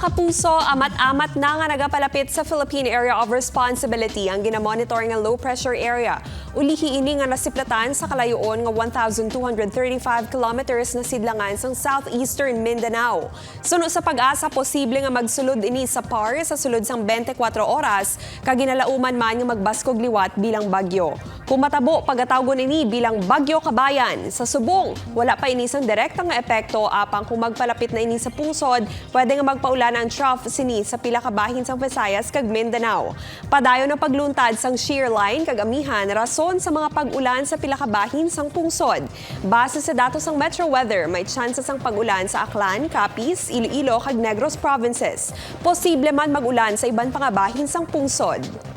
Mga kapuso, amat-amat na nga nagapalapit sa Philippine Area of Responsibility ang ginamonitor nga low pressure area. Ulihi ini nga nasiplatan sa kalayoon nga 1,235 kilometers na sidlangan sa southeastern Mindanao. Suno sa pag-asa, posible nga magsulod ini sa PAR sa sulod sang 24 oras, kaginalauman man nga magbaskog liwat bilang bagyo. Kung matabo, pagkatawgon ini bilang Bagyo Kabayan. Sa subong, wala pa ini sang direktang nga epekto apang kung magpalapit na ini sa pungsod, pwede nga magpaulan ang trough sini sa pila ka bahin sang Visayas kag Mindanao. Padayon ang pagluntad sang shear line kag amihan rason sa mga pag-ulan sa pila ka bahin sang pungsod. Base sa datos sang Metro Weather, may chances ang pag-ulan sa Aklan, Capiz, Iloilo kag Negros provinces. Posible man mag-ulan sa iban pang bahin sang pungsod.